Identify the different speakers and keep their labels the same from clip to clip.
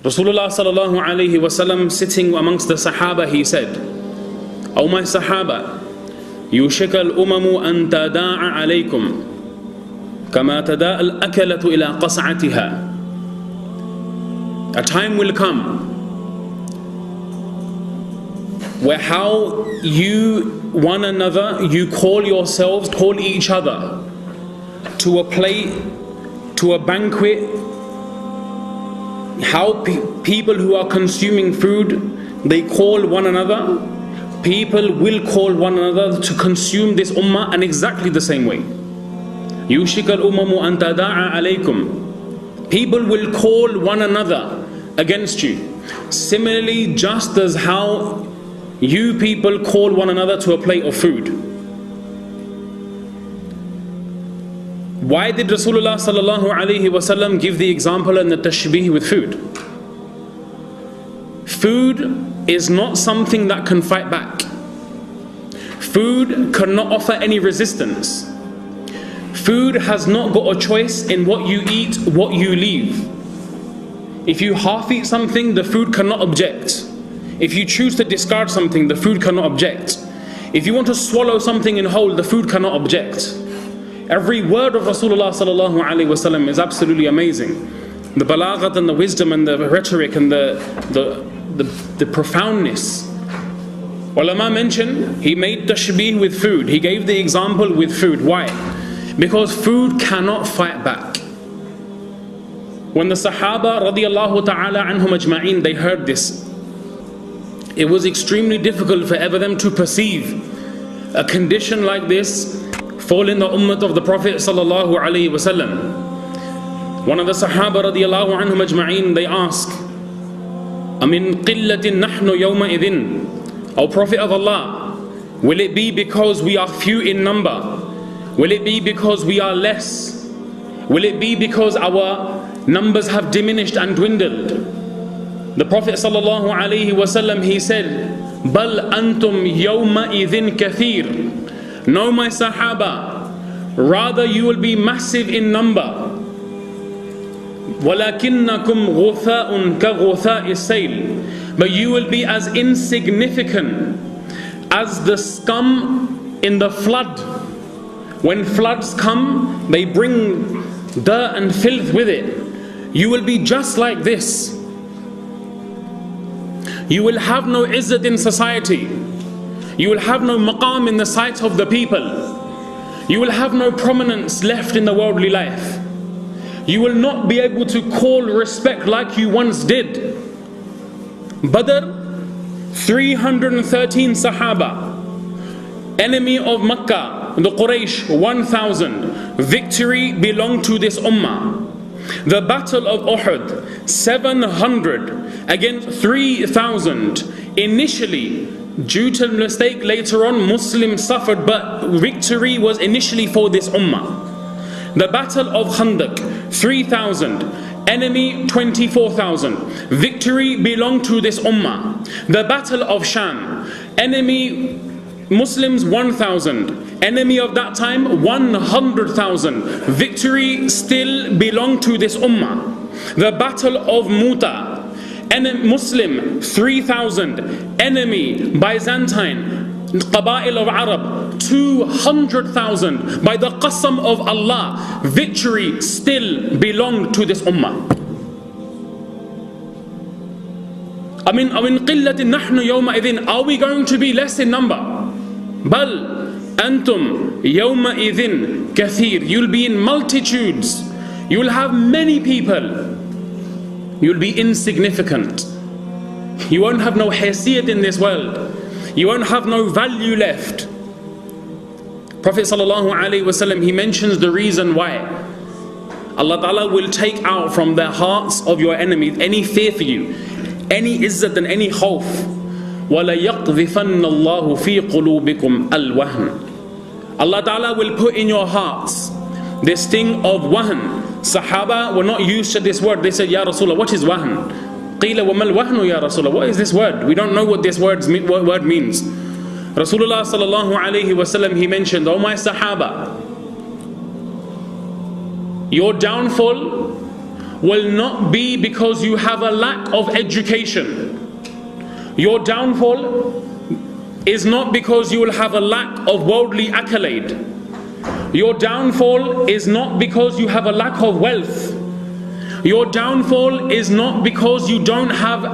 Speaker 1: Rasulullah sallallahu alayhi wasallam, sitting amongst the Sahaba, he said, "O my Sahaba, yushika al-umamu an tada'a alaykum kama tada'a al-akalatu ila qas'atiha." A time will come where how you one another, you call yourselves, call each other to a plate, to a banquet. How people who are consuming food, they call one another. People will call one another to consume this ummah in exactly the same way. يُوشِكَ الْأُمَمُ أَن تَدَاعَ عَلَيْكُمْ. People will call one another against you. Similarly, just as how you people call one another to a plate of food. Why did Rasulullah sallallahu alaihi wasallam give the example and the tashbih with food? Food is not something that can fight back. Food cannot offer any resistance. Food has not got a choice in what you eat, what you leave. If you half eat something, the food cannot object. If you choose to discard something, the food cannot object. If you want to swallow something in whole, the food cannot object. Every word of Rasulullah sallallahu alaihi wasallam is absolutely amazing. The balaghat and the wisdom and the rhetoric and the profoundness. Ulama mention he made tashbih with food. He gave the example with food. Why? Because food cannot fight back. When the Sahaba radiyallahu ta'ala anhum ajma'in, they heard this, it was extremely difficult for ever them to perceive a condition like this fall in the ummah of the Prophet sallallahu alaihi wasallam. One of the Sahaba radiyallahu anhum ajma'in, they ask, "Amin qillatin nahnu yawma idhin?" O Prophet of Allah, will it be because we are few in number? Will it be because we are less? Will it be because our numbers have diminished and dwindled? The Prophet sallallahu alaihi wasallam, he said, "Bal antum yawma idhin kathir." No, my Sahaba, rather you will be massive in number. وَلَكِنَّكُمْ غُثَاءٌ كَغُثَاءِ السَّيْلِ. But you will be as insignificant as the scum in the flood. When floods come, they bring dirt and filth with it. You will be just like this. You will have no izzat in society. You will have no maqam in the sight of the people. You will have no prominence left in the worldly life. You will not be able to call respect like you once did. Badr, 313 Sahaba. Enemy of Makkah, the Quraysh, 1,000. Victory belonged to this ummah. The battle of Uhud, 700 against 3,000. Initially, due to mistake, later on Muslims suffered, but victory was initially for this ummah. The battle of Khandaq, 3,000. Enemy 24,000. Victory belonged to this ummah. The battle of Sham, enemy Muslims 1,000. Enemy of that time 100,000. Victory still belonged to this ummah. The battle of Muta, Muslim 3,000. Enemy Byzantine Qaba'il of Arab 200,000. By the qasam of Allah, victory still belonged to this ummah. Amin qillatin nahnu yawma idhin. Are we going to be less in number? Bal antum yawma idhin kathir. You'll be in multitudes. You'll have many people. You'll be insignificant. You won't have no haysiyat in this world. You won't have no value left. Prophet sallallahu alaihi wasallam, he mentions the reason why. Allah Ta'ala will take out from the hearts of your enemies any fear for you, any izzat and any khawf. وَلَيَقْذِفَنَّ اللَّهُ فِي قُلُوبِكُمْ الْوَهْنَ. Allah Ta'ala will put in your hearts this thing of wahn. Sahaba were not used to this word. They said, Ya Rasulullah, what is wahn? قِيلَ وَمَا الْوَهْنُ ya Rasulullah. What is this word? We don't know what this word means. Rasulullah sallallahu alayhi wasallam, he mentioned, "O my Sahaba, your downfall will not be because you have a lack of education. Your downfall is not because you will have a lack of worldly accolade. Your downfall is not because you have a lack of wealth. Your downfall is not because you don't have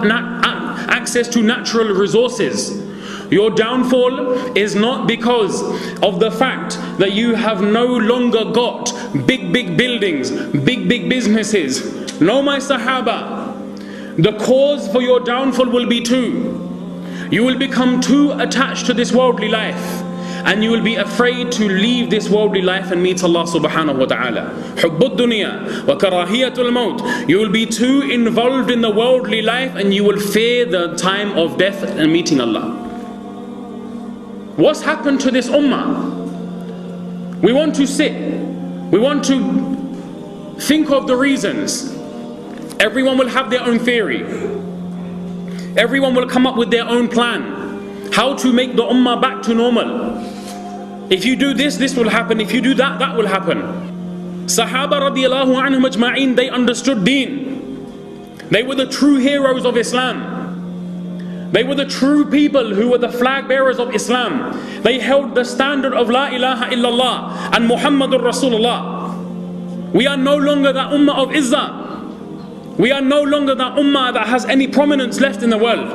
Speaker 1: access to natural resources. Your downfall is not because of the fact that you have no longer got big buildings, big businesses. No, my Sahaba, the cause for your downfall will be two. You will become too attached to this worldly life, and you will be afraid to leave this worldly life and meet Allah subhanahu wa ta'ala. Hubbud dunya wa karahiyatul maut. You will be too involved in the worldly life, and you will fear the time of death and meeting Allah. What's happened to this ummah? We want to sit, we want to think of the reasons. Everyone will have their own theory. Everyone will come up with their own plan. How to make the ummah back to normal. If you do this, this will happen. If you do that, that will happen. Sahaba radiallahu anhum ajma'in, they understood deen. They were the true heroes of Islam. They were the true people who were the flag bearers of Islam. They held the standard of La ilaha illallah and Muhammadur Rasulullah. We are no longer that ummah of izzah. We are no longer that ummah that has any prominence left in the world.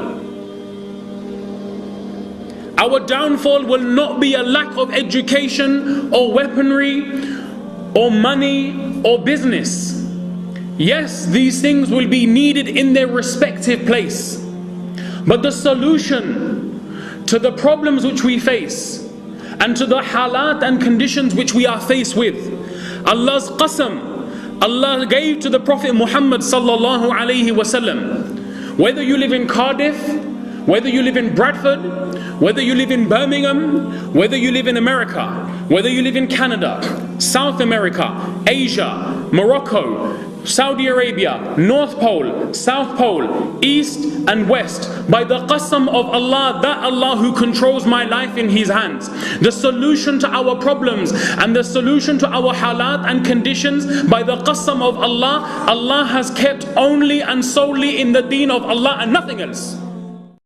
Speaker 1: Our downfall will not be a lack of education or weaponry or money or business. Yes, these things will be needed in their respective place. But the solution to the problems which we face and to the halat and conditions which we are faced with, Allah's qasam, Allah gave to the Prophet Muhammad sallallahu alaihi wasallam. Whether you live in Cardiff, whether you live in Bradford, whether you live in Birmingham, whether you live in America, whether you live in Canada, South America, Asia, Morocco, Saudi Arabia, North Pole, South Pole, East and West, by the qasam of Allah, that Allah who controls my life in His hands, the solution to our problems and the solution to our halat and conditions, by the qasam of Allah, Allah has kept only and solely in the deen of Allah and nothing else.